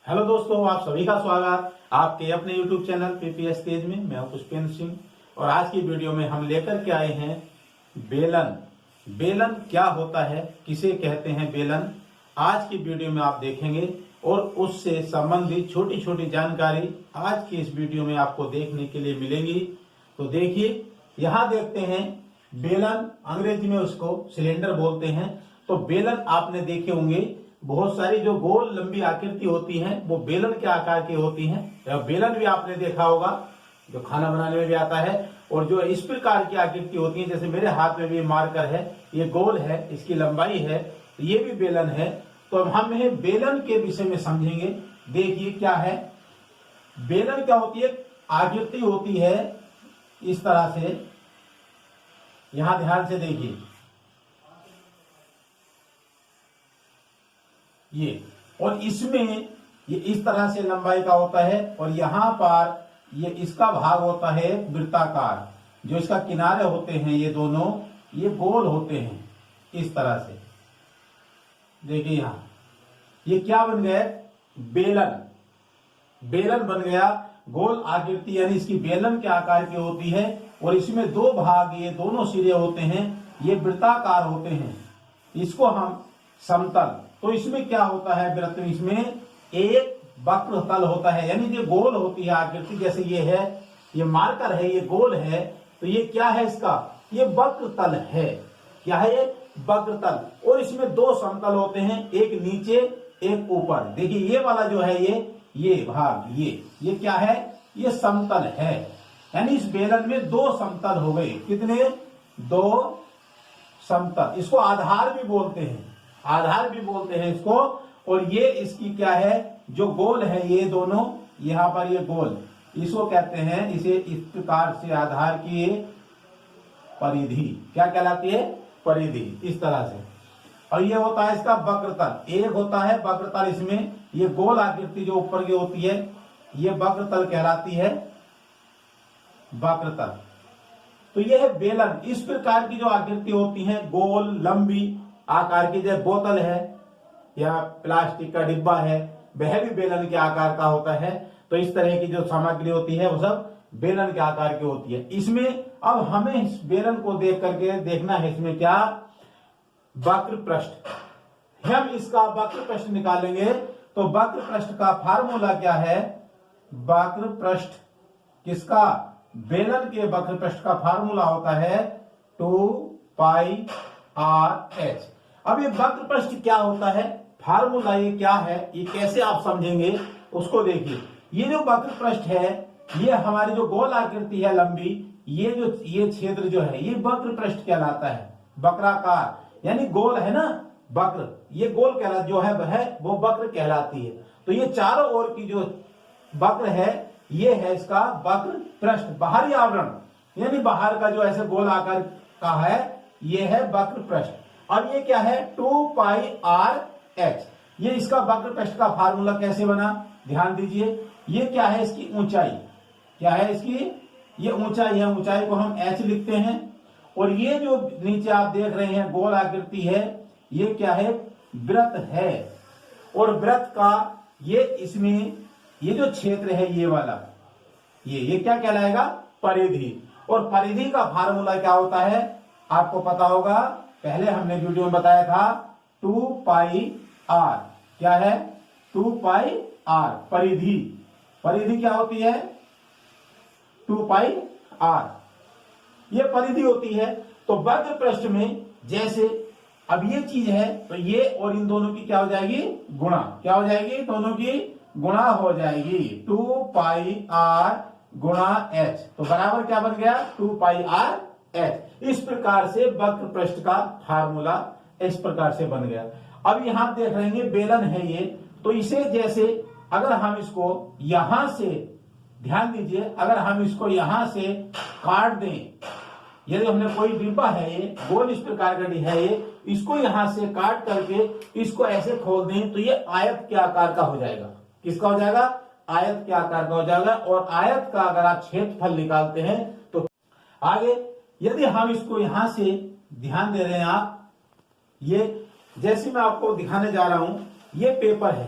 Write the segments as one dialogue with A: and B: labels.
A: Hello दोस्तों, आप सभी का स्वागत आपके अपने YouTube चैनल पीपीएस तेज में। मैं हूं पुष्पेंद्र सिंह और आज की वीडियो में हम लेकर के आए हैं बेलन। बेलन क्या होता है, किसे कहते हैं बेलन, आज की वीडियो में आप देखेंगे और उससे संबंधित छोटी छोटी जानकारी आज की इस वीडियो में आपको देखने के लिए मिलेंगी। तो देखिए, यहाँ देखते हैं बेलन, अंग्रेजी में उसको सिलेंडर बोलते हैं। तो बेलन आपने देखे होंगे, बहुत सारी जो गोल लंबी आकृति होती है वो बेलन के आकार की होती है। बेलन भी आपने देखा होगा जो खाना बनाने में भी आता है। और जो इस प्रकार की आकृति होती है, जैसे मेरे हाथ में भी मार्कर है, ये गोल है, इसकी लंबाई है, ये भी बेलन है। तो अब हम बेलन के विषय में समझेंगे। देखिए क्या है बेलन, क्या होती है, आकृति होती है इस तरह से। यहां ध्यान से देखिए, ये और इसमें ये इस तरह से लंबाई का होता है और यहां पर ये इसका भाग होता है वृत्ताकार। जो इसका किनारे होते हैं ये दोनों, ये गोल होते हैं इस तरह से। देखिए यहां ये क्या बन गया, बेलन। बेलन बन गया, गोल आकृति यानी इसकी बेलन के आकार की होती है। और इसमें दो भाग, ये दोनों सिरे होते हैं, ये वृत्ताकार होते हैं। इसको हम समतल। तो इसमें क्या होता है वृत्त में, इसमें एक वक्र तल होता है, यानी जो गोल होती है आकृति, जैसे ये है, ये मार्कर है, ये गोल है, तो ये क्या है इसका, ये वक्र तल है। क्या है ये, वक्र तल। और इसमें दो समतल होते हैं, एक नीचे एक ऊपर। देखिए ये वाला जो है, ये भाग, ये क्या है, ये समतल है। यानी इस बेलन में दो समतल हो गए। कितने, दो समतल। इसको आधार भी बोलते हैं, आधार भी बोलते हैं इसको। और ये इसकी क्या है, जो गोल है, ये दोनों यहां पर ये गोल, इसको कहते हैं, इसे इस प्रकार से आधार की परिधि क्या कहलाती है, परिधि, इस तरह से। और ये होता है इसका वक्रतल। एक होता है वक्रतल, इसमें ये गोल आकृति जो ऊपर की होती है, ये वक्रतल कहलाती है, वक्रतल। तो ये है बेलन। इस प्रकार की जो आकृति होती है, गोल लंबी आकार की, जैसे बोतल है या प्लास्टिक का डिब्बा है, वह भी बेलन के आकार का होता है। तो इस तरह की जो सामग्री होती है वो सब बेलन के आकार की होती है। इसमें अब हमें इस बेलन को देख करके देखना है, इसमें क्या, वक्र पृष्ठ। हम इसका वक्र पृष्ठ निकालेंगे तो वक्र पृष्ठ का फार्मूला क्या है, वक्र पृष्ठ किसका, बेलन के वक्र पृष्ठ का फार्मूला होता है 2πr h। अब ये वक्र पृष्ठ क्या होता है, फार्मूला ये क्या है, ये कैसे आप समझेंगे उसको देखिए। ये जो वक्र पृष्ठ है, ये हमारी जो गोल आकृति है लंबी, ये क्षेत्र जो है, ये वक्र पृष्ठ कहलाता है। वक्राकार यानी गोल है ना, वक्र, ये गोल कहलाता जो है वह वो वक्र कहलाती है। तो ये चारों ओर की जो वक्र है, ये है इसका वक्र पृष्ठ। बाहरी आवरण यानी बाहर का जो ऐसे गोल आकार का है, ये है वक्र पृष्ठ। और ये क्या है, 2πr h। ये इसका वक्र पृष्ठ का फार्मूला कैसे बना, ध्यान दीजिए। ये क्या है, इसकी ऊंचाई, क्या है इसकी, ये ऊंचाई है, ऊंचाई को हम h लिखते हैं। और ये जो नीचे आप देख रहे हैं गोल आकृति है, ये क्या है, वृत्त है। और वृत्त का ये इसमें ये जो क्षेत्र है, ये वाला, ये क्या कहलाएगा, परिधि। और परिधि का फार्मूला क्या होता है, आपको पता होगा, पहले हमने वीडियो में बताया था, 2πr। क्या है, 2πr परिधि। परिधि क्या होती है, 2πr, ये परिधि होती है। तो वक्र पृष्ठ में जैसे अब ये चीज है, तो ये और इन दोनों की क्या हो जाएगी, गुणा। क्या हो जाएगी, दोनों की गुणा हो जाएगी, 2πr गुणा h। तो बराबर क्या बन गया, 2πr h। इस प्रकार से वक्र पृष्ठ का फार्मूला इस प्रकार से बन गया। अब यहां देख रहे हैं बेलन है ये, तो इसे जैसे अगर हम इसको यहां से, ध्यान दीजिए, अगर हम इसको यहां से काट दें, यदि हमने कोई डिब्बा है, ये गोल इस प्रकार का है, ये इसको यहां से काट करके इसको ऐसे खोल दें, तो ये आयत के आकार का हो जाएगा। किसका हो जाएगा, आयत के आकार का हो जाएगा। और आयत का अगर आप क्षेत्रफल निकालते हैं तो आगे, यदि हम इसको यहां से, ध्यान दे रहे हैं आप, ये जैसे मैं आपको दिखाने जा रहा हूं, ये पेपर है,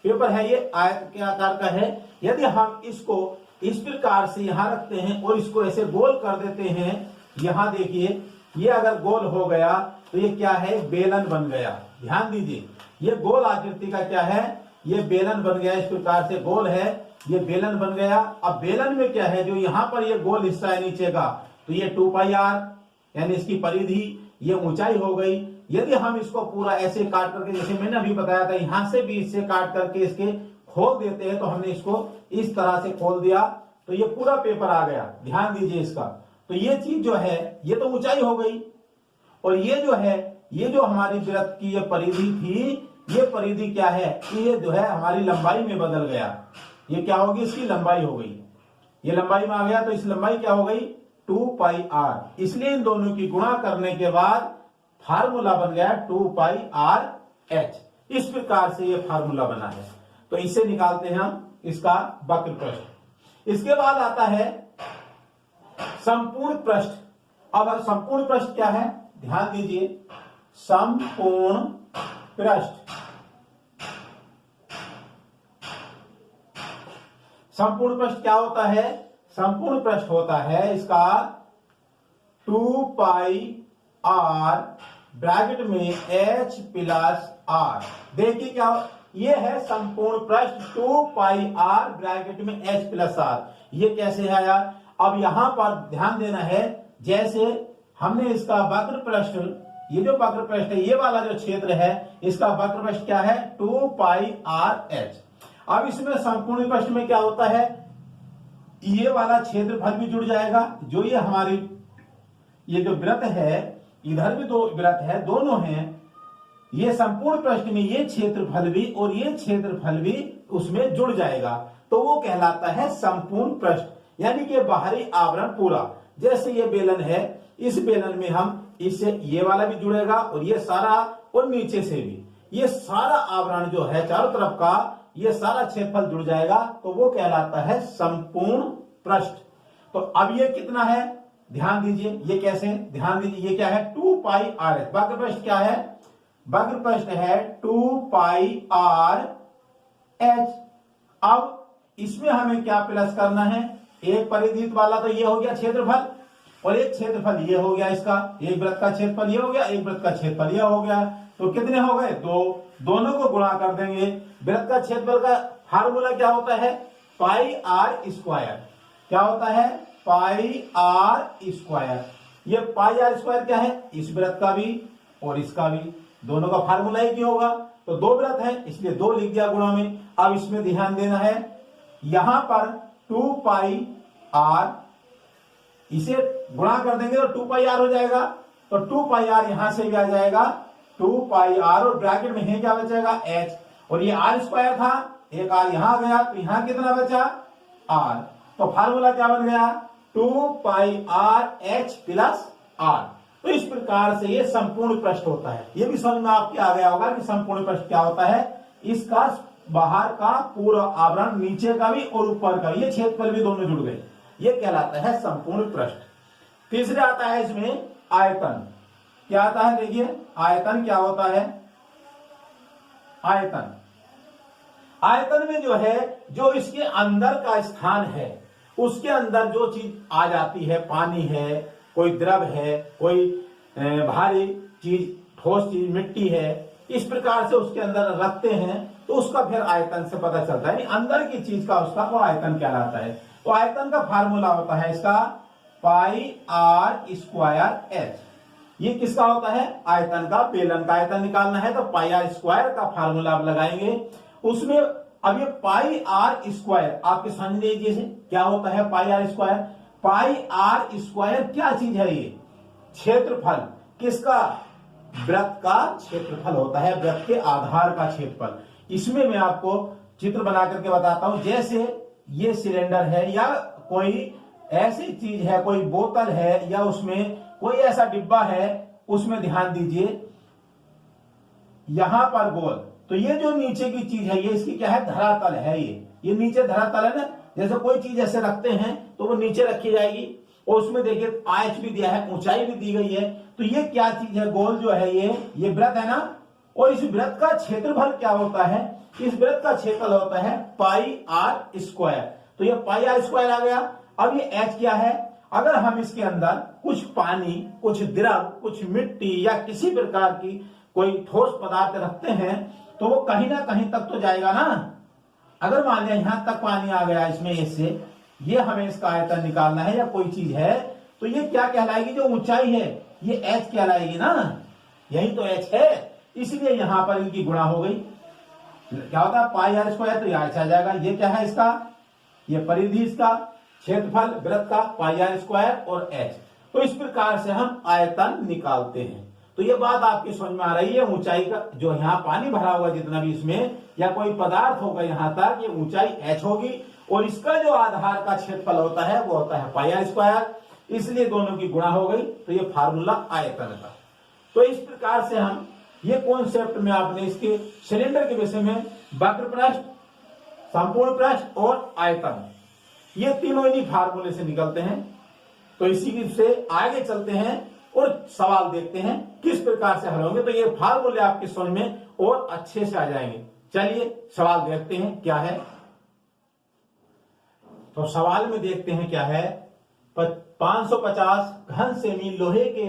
A: पेपर है ये आयत के आकार का है। यदि हम इसको इस प्रकार से यहां रखते हैं और इसको ऐसे गोल कर देते हैं, यहां देखिए ये अगर गोल हो गया तो ये क्या है, बेलन बन गया। ध्यान दीजिए ये गोल आकृति का क्या है, ये बेलन बन गया। इस प्रकार से गोल है, ये बेलन बन गया। अब बेलन में क्या है, जो यहां पर ये गोल हिस्सा है नीचे का, तो ये 2πr यानी इसकी परिधि, ये ऊंचाई हो गई। यदि हम इसको पूरा ऐसे काट करके, जैसे मैंने अभी बताया था, यहां से भी इससे काट करके इसके खोल देते हैं, तो हमने इसको इस तरह से खोल दिया तो ये पूरा पेपर आ गया। ध्यान दीजिए इसका, तो ये चीज जो है ये तो ऊंचाई हो गई, और ये जो है, ये जो हमारी वृत्त की ये परिधि थी, ये परिधि क्या है कि ये जो है हमारी लंबाई में बदल गया। ये क्या होगी, इसकी लंबाई हो गई, ये लंबाई में आ गया, तो इस लंबाई क्या हो गई 2πr। इसलिए इन दोनों की गुणा करने के बाद फार्मूला बन गया 2πrh। इस प्रकार से ये फार्मूला बना है। तो इसे निकालते हैं हम इसका वक्र पृष्ठ। इसके बाद आता है संपूर्ण पृष्ठ। अब संपूर्ण पृष्ठ क्या है, ध्यान दीजिए, संपूर्ण पृष्ठ, संपूर्ण पृष्ठ क्या होता है, संपूर्ण पृष्ठ होता है इसका 2πr ब्रैकेट में h प्लस r। देखिए क्या ये है संपूर्ण पृष्ठ 2πr ब्रैकेट में h प्लस r। ये कैसे आया, अब यहां पर ध्यान देना है, जैसे हमने इसका वक्र पृष्ठ, ये जो वक्र पृष्ठ है, ये वाला जो क्षेत्र है, इसका वक्र पृष्ठ क्या है 2πrh। अब इसमें संपूर्ण पृष्ठ में क्या होता है, ये वाला क्षेत्रफल भी जुड़ जाएगा, जो ये हमारी ये जो वृत्त है, इधर भी दो वृत्त है, दोनों हैं, ये संपूर्ण पृष्ठ में ये क्षेत्रफल भी और ये क्षेत्रफल भी उसमें जुड़ जाएगा, तो वो कहलाता है संपूर्ण पृष्ठ, यानी कि बाहरी आवरण पूरा। जैसे ये बेलन है, इस बेलन में हम इससे ये वाला भी जुड़ेगा और ये सारा, और नीचे से भी ये सारा आवरण जो है चारों तरफ का, ये सारा क्षेत्रफल जुड़ जाएगा, तो वो कहलाता है संपूर्ण पृष्ठ। तो अब ये कितना है, ध्यान दीजिए, ये कैसे, ध्यान दीजिए, ये क्या है 2πrh। वक्र पृष्ठ क्या है, वक्र पृष्ठ है 2πrh। अब इसमें हमें क्या प्लस करना है, एक परिधि वाला तो ये हो गया क्षेत्रफल, और एक क्षेत्रफल ये हो गया, इसका एक वृत्त का क्षेत्रफल ये हो गया, एक वृत्त का क्षेत्रफल ये हो गया, तो कितने हो गए, दो। दोनों को गुणा कर देंगे। वृत्त का क्षेत्रफल का फार्मूला क्या होता है, πr²। क्या होता है, πr²। ये πr² क्या है, इस वृत्त का भी और इसका भी, दोनों का फार्मूला ही क्या होगा, तो दो वृत्त है इसलिए दो लिख दिया गुणा में। अब इसमें ध्यान देना है, यहां पर 2πr, इसे गुणा कर देंगे तो 2πr हो जाएगा, तो 2πr यहां से भी आ जाएगा 2πr, और ब्रैकेट में है क्या बचेगा h, और ये r² था, एक r यहां आ गया, तो यहां कितना बचा r, तो फार्मूला क्या बन गया 2πrh प्लस r। तो इस प्रकार से ये संपूर्ण पृष्ठ होता है। ये भी समझ में आपके आ गया होगा कि संपूर्ण पृष्ठ क्या होता है, इसका बाहर का पूरा आवरण, नीचे का भी और ऊपर का, ये क्षेत्रफल भी दोनों जुड़ गए, ये कहलाता है संपूर्ण पृष्ठ। तीसरे आता है इसमें आयतन। क्या आता है, देखिए आयतन क्या होता है, आयतन, आयतन में जो है, जो इसके अंदर का स्थान है, उसके अंदर जो चीज आ जाती है, पानी है, कोई द्रव है, कोई भारी चीज, ठोस चीज, मिट्टी है, इस प्रकार से उसके अंदर रखते हैं, तो उसका फिर आयतन से पता चलता है, अंदर की चीज का उसका वो आयतन कहलाता है। तो आयतन का फार्मूला होता है इसका πr²h। ये किसका होता है, आयतन का, बेलन का आयतन निकालना है तो πr² का फार्मूला आप लगाएंगे। उसमें अब ये πr², आपके समझ लीजिए क्या होता है πr²। πr² क्या चीज है, ये क्षेत्रफल, किसका, वृत्त का क्षेत्रफल होता है, वृत्त के आधार का क्षेत्रफल। इसमें मैं आपको चित्र बना करके बताता हूं, जैसे ये सिलेंडर है या कोई ऐसी चीज है, कोई बोतल है या उसमें कोई ऐसा डिब्बा है, उसमें ध्यान दीजिए यहां पर गोल, तो ये जो नीचे की चीज है, ये इसकी क्या है, धरातल है, ये नीचे धरातल है ना। जैसे कोई चीज ऐसे रखते हैं तो वो नीचे रखी जाएगी, और उसमें देखिए आयच भी दिया है, ऊंचाई भी दी गई है, तो ये क्या चीज है, गोल जो है, ये वृत्त है ना, और इस वृत्त का क्षेत्रफल क्या होता है? इस वृत्त का क्षेत्रफल होता है पाई आर स्क्वायर। तो ये पाई आर स्क्वायर आ गया। अब ये h क्या है? अगर हम इसके अंदर कुछ पानी, कुछ द्रव, कुछ मिट्टी या किसी प्रकार की कोई ठोस पदार्थ रखते हैं तो वो कहीं ना कहीं तक तो जाएगा ना। अगर मान लिया यहां तक पानी आ गया इसमें इससे, ये हमें इसका आयतन निकालना है या कोई चीज है, तो ये क्या कहलाएगी? जो ऊंचाई है ये h कहलाएगी ना, यही तो h है। इसलिए यहां पर इनकी गुणा हो गई। क्या होता है? पाई आर स्क्वायर, तो यह h आ जाएगा। ये क्या है इसका? ये परिधि, इसका क्षेत्रफल वृत्त का पाई आर स्क्वायर और h। तो इस प्रकार से हम आयतन निकालते हैं। तो ये बात आपकी समझ में आ रही है? ऊंचाई का जो यहाँ पानी भरा हुआ जितना भी इसमें या कोई पदार्थ होगा यहां तक, ये ऊंचाई h होगी और इसका जो आधार का क्षेत्रफल होता है वो होता है पाई आर स्क्वायर। इसलिए दोनों की गुणा हो गई। तो ये फार्मूला आयतन का। तो इस प्रकार से हम ये कॉन्सेप्ट में आपने इसके सिलेंडर के विषय में वक्र पृष्ठ, संपूर्ण पृष्ठ और आयतन, ये तीनों इन्हीं फार्मूले से निकलते हैं। तो इसी से आगे चलते हैं और सवाल देखते हैं किस प्रकार से हल होंगे। तो ये फार्मूले आपकी समझ में और अच्छे से आ जाएंगे। चलिए सवाल देखते हैं क्या है। तो सवाल में देखते हैं क्या है। 550 घन सेमी लोहे के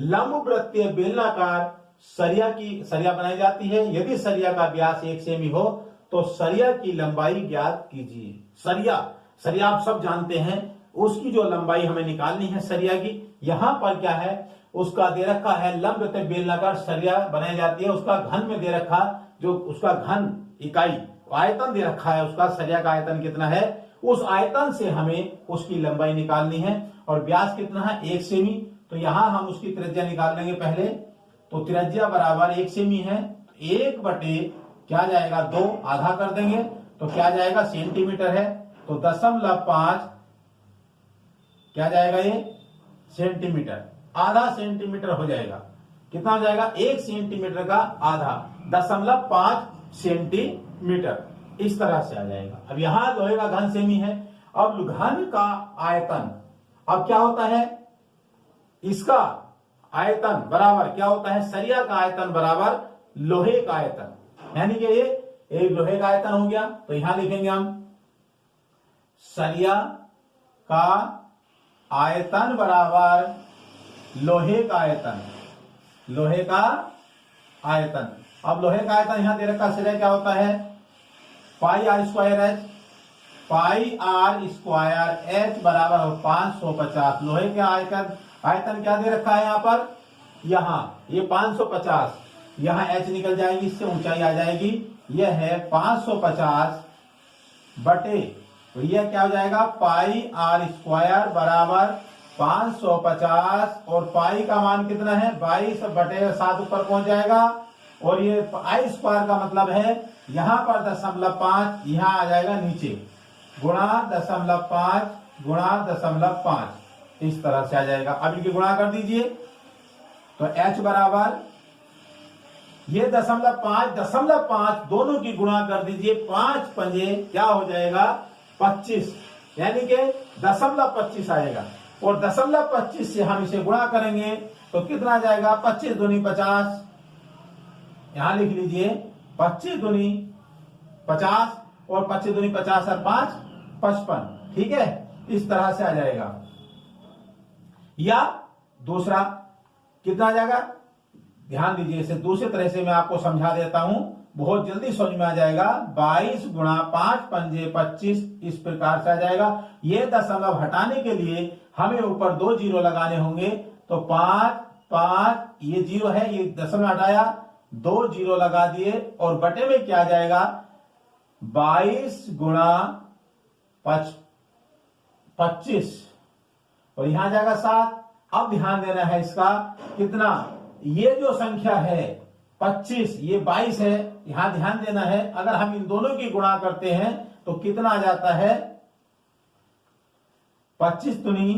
A: लंबवृत्तीय बेलनाकार सरिया बनाई जाती है। यदि सरिया का व्यास 1 सेमी हो तो सरिया की लंबाई ज्ञात कीजिए। सरिया आप सब जानते हैं, उसकी जो लंबाई हमें निकालनी है सरिया की। यहां पर क्या है? उसका दे रखा है लंबवृत्तीय बेलनाकार सरिया बनाई जाती है। उसका घन में दे रखा, जो उसका घन इकाई आयतन दे रखा है, उसका सरिया का आयतन कितना है, उस आयतन से हमें उसकी लंबाई निकालनी है। और व्यास कितना है? 1 सेमी। तो यहां हम उसकी त्रिज्या निकाल लेंगे पहले। तो त्रिज्या बराबर 1 सेमी है। 1 बटे क्या जाएगा? 2, आधा कर देंगे तो क्या जाएगा? सेंटीमीटर है। तो 0.5 क्या जाएगा? ये सेंटीमीटर, आधा सेंटीमीटर हो जाएगा। कितना हो जाएगा? 1 सेंटीमीटर का आधा, 0.5 सेंटीमीटर, इस तरह से आ जाएगा। अब यहां लोहे का घन सेमी है। अब घन का आयतन अब क्या होता है? इसका आयतन बराबर क्या होता है? सरिया का आयतन बराबर लोहे का आयतन, यानी कि ये एक लोहे का आयतन हो गया। तो यहां लिखेंगे हम सरिया का आयतन बराबर लोहे का आयतन, लोहे का आयतन। अब लोहे का आयतन यहां दे रखा, सरिया क्या होता है? Pi r square h, pi r square h बराबर 550। लोहे के आयतन क्या दे रखा है यहाँ पर? यहाँ ये 550, यहाँ एच निकल जाएगी, इससे ऊंचाई आ जाएगी। यह है 550 बटे, तो यह क्या हो जाएगा? पाई आर स्क्वायर बराबर 550 और पाई का मान कितना है? 22 बटे 7 ऊपर पहुंच जाएगा। और ये आई स्क्वायर का मतलब है यहां पर 0.5, यहां आ जाएगा नीचे, गुणा 0.5 गुणा 0.5, इस तरह से आ जाएगा। अब इनकी गुणा कर दीजिए तो h बराबर ये 0.5 दोनों की गुणा कर दीजिए। 5 पंजे क्या हो जाएगा? 25, यानी कि 0.25 आएगा। और 0.25 से हम इसे गुणा करेंगे तो कितना आ जाएगा? 25 दूनी 50, यहां लिख लीजिए 25 दूनी 50 और 25 दूनी 50 और 5 55, ठीक है, इस तरह से आ जाएगा। या दूसरा कितना आ जाएगा? ध्यान दीजिए, इसे दूसरी तरह से मैं आपको समझा देता हूं, बहुत जल्दी समझ में आ जाएगा। 22 गुणा 5 पंजे 25, इस प्रकार से आ जाएगा। ये दशमलव हटाने के लिए हमें ऊपर 2 जीरो लगाने होंगे। तो 5 5, ये जीरो है, ये दशमलव हटाया, 2 जीरो लगा दिए और बटे में क्या आ जाएगा? 22 गुणा 25 और यहां जाएगा 7। अब ध्यान देना है इसका कितना, ये जो संख्या है 25, ये 22 है, यहां ध्यान देना है। अगर हम इन दोनों की गुणा करते हैं तो कितना आ जाता है? 25 दूनी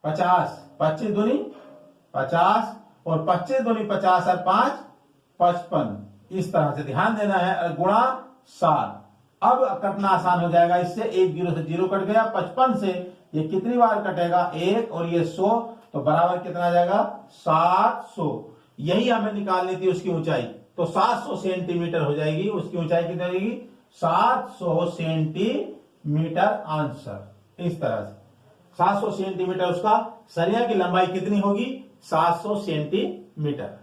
A: 50, 25 दूनी 50 और 25 दूनी 50 और 5 55, इस तरह से ध्यान देना है। गुणा 7। अब कटना आसान हो जाएगा इससे, 1 जीरो से जीरो कट गया। 55 से ये कितनी बार कटेगा? 1, और ये 100, तो बराबर कितना आ जाएगा 700। यही हमें निकालनी थी उसकी ऊंचाई, तो 700 सेंटीमीटर हो जाएगी। उसकी ऊंचाई कितनी हो जाएगी 700 सेंटीमीटर आंसर। इस तरह से 700 सेंटीमीटर उसका सरिया की लंबाई कितनी होगी 700 सेंटीमीटर।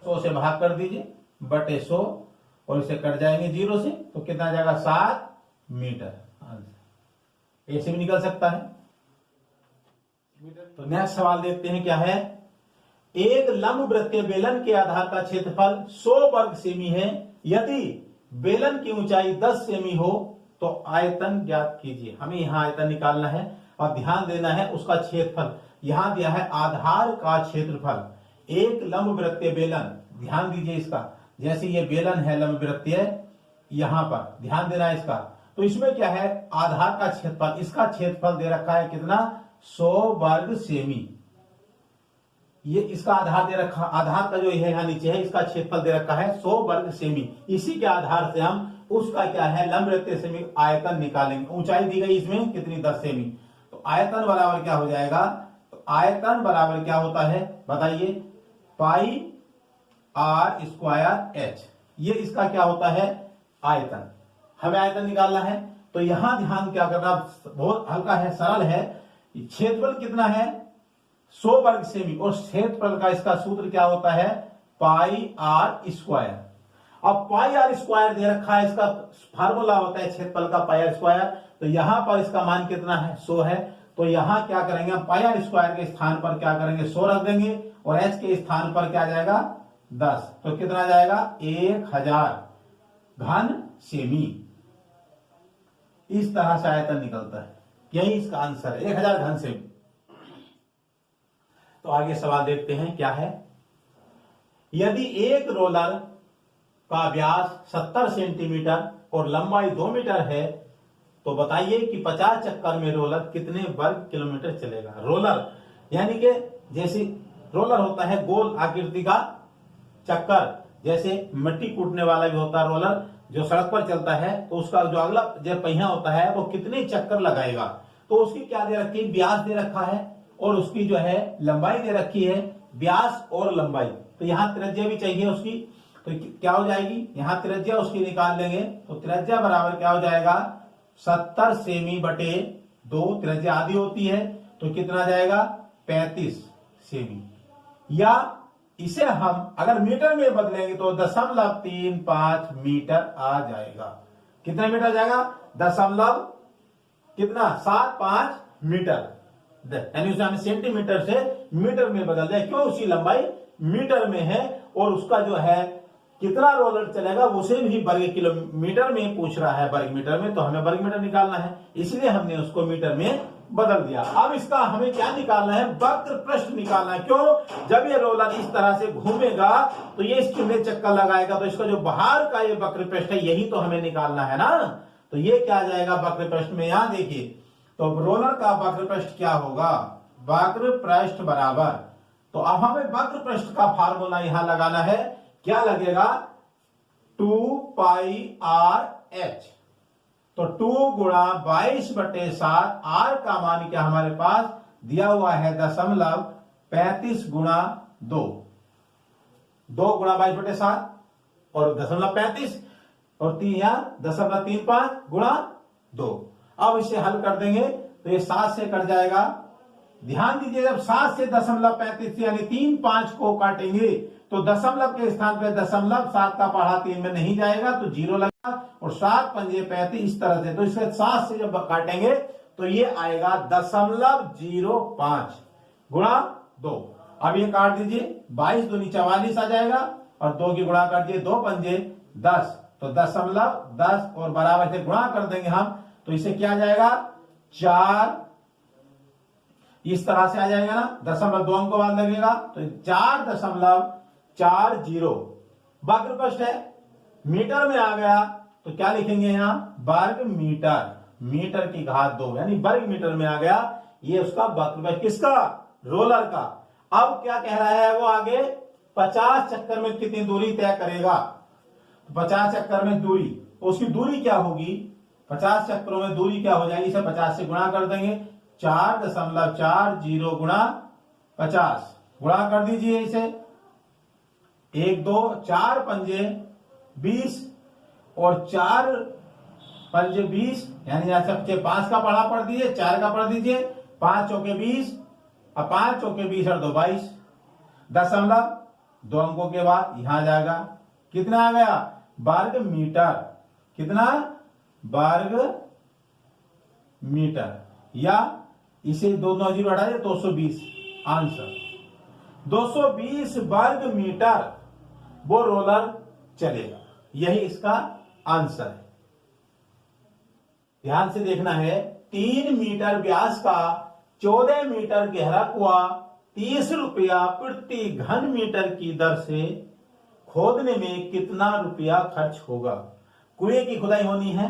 A: 100 से भाग कर दीजिए बटे 100 और इसे कट जाएंगे 0 से, तो कितना आ जाएगा 7 मीटर आंसर। ऐसे भी निकल सकता है। तो नेक्स्ट सवाल देखते हैं क्या है। एक लंबवृत्तीय बेलन के आधार का क्षेत्रफल 100 वर्ग सेमी है। यदि बेलन की ऊंचाई 10 सेमी हो तो आयतन ज्ञात कीजिए। हमें यहां आयतन निकालना है और ध्यान देना है उसका क्षेत्रफल। यहां दिया है आधार का क्षेत्रफल। एक लंबवृत्तीय बेलन, ध्यान दीजिए इसका, जैसे ये बेलन है लंबवृत्तीय, यहां पर ध्यान देना है इसका। तो इसमें क्या है आधार का क्षेत्रफल, इसका क्षेत्रफल दे रखा है कितना 100 वर्ग सेमी। ये इसका आधार दे रखा, आधार का जो है यहाँ नीचे है इसका क्षेत्रफल दे रखा है 100 वर्ग सेमी। इसी के आधार से हम उसका क्या है लंबवृत्तीय सेमी आयतन निकालेंगे। ऊंचाई दी गई इसमें कितनी 10 सेमी, तो आयतन बराबर क्या हो जाएगा, तो आयतन बराबर क्या होता है बताइए पाई आर स्क्वायर एच। ये इसका क्या होता है आयतन। हमें आयतन निकालना है, तो यहां ध्यान क्या करना बहुत हल्का है, सरल है। क्षेत्रफल कितना है 100 वर्ग सेमी और क्षेत्रफल का इसका सूत्र क्या होता है पाई आर स्क्वायर। अब पाई आर स्क्वायर दे रखा है, इसका फार्मूला होता है क्षेत्रफल का पाई आर स्क्वायर। तो यहां पर इसका मान कितना है 100 है, तो यहां क्या करेंगे हम पाई आर स्क्वायर के स्थान पर क्या करेंगे 100 रख देंगे और एच के स्थान पर क्या जाएगा 10, तो कितना जाएगा 1000 घन सेमी। इस तरह से आयतन निकलता है, यही इसका आंसर है 1000 घन सेमी। तो आगे सवाल देखते हैं क्या है। यदि एक रोलर का व्यास 70 सेंटीमीटर और लंबाई 2 मीटर है तो बताइए कि 50 चक्कर में रोलर कितने वर्ग किलोमीटर चलेगा। रोलर यानी कि जैसे रोलर होता है गोल आकृति का चक्कर, जैसे मिट्टी कूटने वाला भी होता है रोलर जो सड़क पर चलता है, तो उसका जो अगला जो पहिया होता है वो कितने चक्कर लगाएगा। तो उसकी क्या दे रखी है व्यास दे रखा है और उसकी जो है लंबाई दे रखी है, व्यास और लंबाई। तो यहां त्रिज्या भी चाहिए उसकी, तो क्या हो जाएगी यहां त्रिज्या उसकी निकाल लेंगे, तो त्रिज्या बराबर क्या हो जाएगा 70 सेमी बटे 2, त्रिज्या आधी होती है तो कितना जाएगा 35 सेमी। या इसे हम अगर मीटर में बदलेंगे तो 0.35 मीटर आ जाएगा। कितना मीटर जाएगा दशमलव कितना 75 मीटर, यानी उसे हमें सेंटीमीटर से मीटर में बदल दिया। क्यों उसकी लंबाई मीटर में है और उसका जो है कितना रोलर चलेगा उसे भी वर्ग किलोमीटर में पूछ रहा है, वर्ग मीटर में, तो हमें वर्ग मीटर निकालना है, इसलिए हमने उसको मीटर में बदल दिया। अब इसका हमें क्या निकालना है वक्र पृष्ठ निकालना है। क्यों जब ये रोलर इस तरह से घूमेगा तो ये इस कितने चक्कर लगाएगा, तो इसका जो बाहर का ये वक्र पृष्ठ है यही तो हमें निकालना है ना। तो ये क्या जाएगा वक्र पृष्ठ में, यहां देखिए तो रोलर का वक्र पृष्ठ क्या होगा वक्र पृष्ठ बराबर, तो अब हमें वक्र पृष्ठ का फार्मूला यहां लगाना है। क्या लगेगा 2 पाई आर एच, तो 2 गुणा 22/7, आर का मान क्या हमारे पास दिया हुआ है 0.35 गुणा 2, 2 गुणा 22/7 और 0.35 और 3 या 0.35 गुणा 2। अब इसे हल कर देंगे तो ये 7 से कट जाएगा। ध्यान दीजिए जब 7 से 0.35 यानी 3 5 को काटेंगे तो दशमलव के स्थान पे 0.7 का पढ़ा 3 में नहीं जाएगा तो 0 लगेगा और 7 पंजे 35 इस तरह से, तो इसके 7 से जब काटेंगे तो ये आएगा 0.05 गुणा 2। अब ये काट दीजिए 22 दूनी 44 आ जाएगा और 2 की गुणा कर दिए 2 पंजे 10, तो 0.10 और बराबर से गुणा कर देंगे हम तो इसे क्या आ जाएगा 4, इस तरह से आ जाएगा ना, 0.2 अंक बाद लगेगा तो 4.40 वक्र पृष्ठ है। मीटर में आ गया तो क्या लिखेंगे यहां वर्ग मीटर, मीटर की घात 2 यानी वर्ग मीटर में आ गया। ये उसका वक्र पृष्ठ किसका रोलर का। अब क्या कह रहा है वो आगे 50 चक्कर में कितनी दूरी तय करेगा, 50 चक्कर में दूरी, तो उसकी दूरी क्या होगी 50 चक्करों में दूरी क्या हो जाएगी, इसे 50 से गुणा कर देंगे 4.40 गुणा 50 गुणा कर दीजिए इसे, 1 2 4 पंजे 20 और 4 पंजे 20, यानी यहां सबसे 5 का पढ़ा पढ़ दीजिए, 4 का पढ़ दीजिए, 5 चौके 20 और 5 चौके 20 और 2 22, दशमलव 2 अंकों के बाद यहां जाएगा, कितना आ गया वर्ग मीटर, कितना वर्ग मीटर, या इसे दोनों जीरो हटा दिए 220, आंसर 220 वर्ग मीटर वो रोलर चलेगा, यही इसका आंसर है। ध्यान से देखना है, 3 मीटर व्यास का 14 मीटर गहरा कुआं 30 रुपया प्रति घन मीटर की दर से खोदने में कितना रुपया खर्च होगा। कुएं की खुदाई होनी है,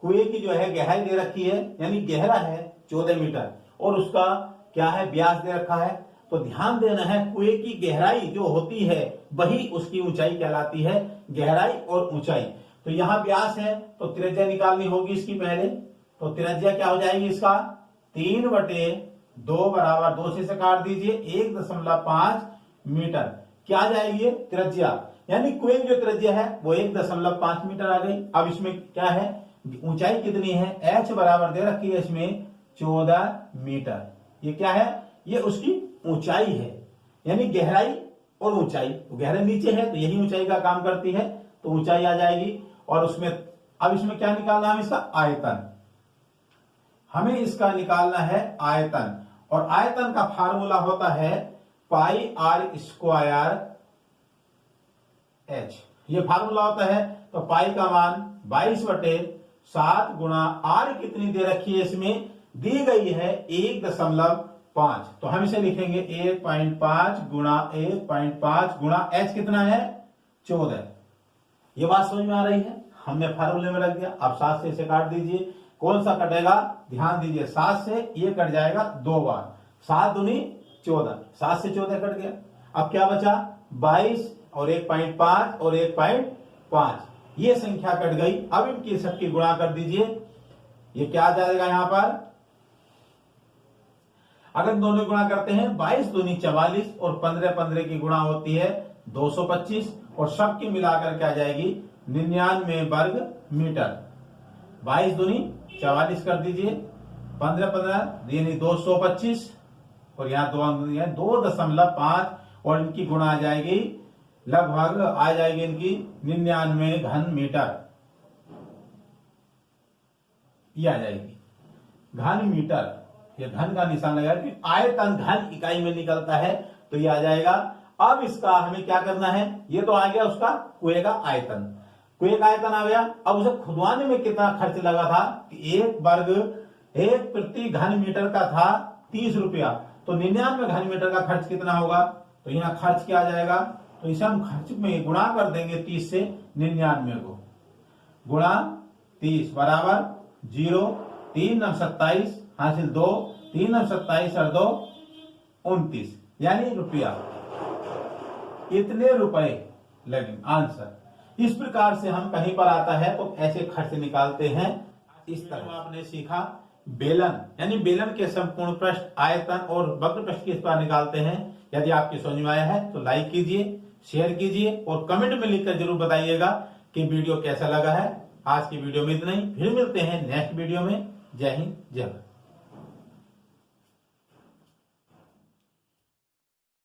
A: कुएं की जो है गहराई दे रखी है, यानी गहरा है 14 मीटर और उसका क्या है व्यास दे रखा है, तो ध्यान देना है कुएं की गहराई जो होती है वही उसकी ऊंचाई कहलाती है, गहराई और ऊंचाई। तो यहां व्यास है तो त्रिज्या निकालनी होगी इसकी पहले, तो त्रिज्या क्या हो जाएगी इसका 3/2 बराबर 2 से काट दीजिए 1.5 मीटर, क्या आ जाएगी त्रिज्या, यानी कुएं की जो त्रिज्या है वो 1.5 मीटर आ गई। अब इसमें क्या है ऊंचाई कितनी है, h बराबर दे रखी है इसमें 14 मीटर, ये क्या है ये उसकी ऊंचाई है, यानी गहराई और ऊंचाई, तो गहराई नीचे है तो यही ऊंचाई का काम करती है, तो ऊंचाई आ जाएगी। और उसमें अब इसमें क्या निकालना है इसका आयतन, हमें इसका निकालना है आयतन, और आयतन का फार्मूला होता है पाई आर स्क्वायर एच, ये फार्मूला होता है। तो पाई का मान 22/7 गुणा आर कितनी दे रखी है इसमें दी गई है 1.5, तो हम इसे लिखेंगे 1.5 गुणा 1.5 गुणा एच कितना है 14। ये बात समझ में आ रही है, हमने फार्मूले में रख दिया। अब 7 से इसे काट दीजिए, कौन सा कटेगा ध्यान दीजिए, 7 से ये कट जाएगा 2 बार, 7 दूनी 14, 7 से 14 कट गया। अब क्या बचा 22 और 1.5 और 1.5, ये संख्या कट गई। अब इनकी सबकी गुणा कर दीजिए, ये क्या आ जाएगा यहां पर, अगर दोनों गुणा करते हैं 22 दूनी 44 और 15 की गुणा होती है 225 और सबकी मिलाकर क्या जाएगी 99 वर्ग मीटर। 22 दूनी 44 कर दीजिए, 15 यानी 225 और यहाँ 2.5 और इनकी गुणा आ जाएगी लगभग आ जाएगी इनकी 99 घन मीटर, ये आ जाएगी घन मीटर, ये घन का निशान लगा कि आयतन घन इकाई में निकलता है, तो ये आ जाएगा। अब इसका हमें क्या करना है, ये तो आ गया उसका कुएं का आयतन, कुएं का आयतन आ गया। अब उसे खुदवाने में कितना खर्च लगा था, एक प्रति घन मीटर का था 30 रुपया, तो 99 घन मीटर का खर्च कितना होगा, तो यहाँ खर्च क्या आ जाएगा, तो इसे हम खर्च में गुणा कर देंगे 30 से 99 को, गुणा 30 बराबर 0, 3 9 27 हासिल 2, 3 9 27 और 2 29, यानी रुपया, इतने रुपए लगे आंसर। इस प्रकार से हम कहीं पर आता है तो ऐसे खर्च निकालते हैं। इस तरह आपने सीखा बेलन, यानी बेलन के संपूर्ण पृष्ठ, आयतन और वक्र पृष्ठ किस प्रकार निकालते हैं। यदि आपकी समझ में आया है तो लाइक कीजिए, शेयर कीजिए और कमेंट में लिखकर जरूर बताइएगा कि वीडियो कैसा लगा है। आज की वीडियो में इतना ही, फिर मिलते हैं नेक्स्ट वीडियो में। जय हिंद, जय भारत।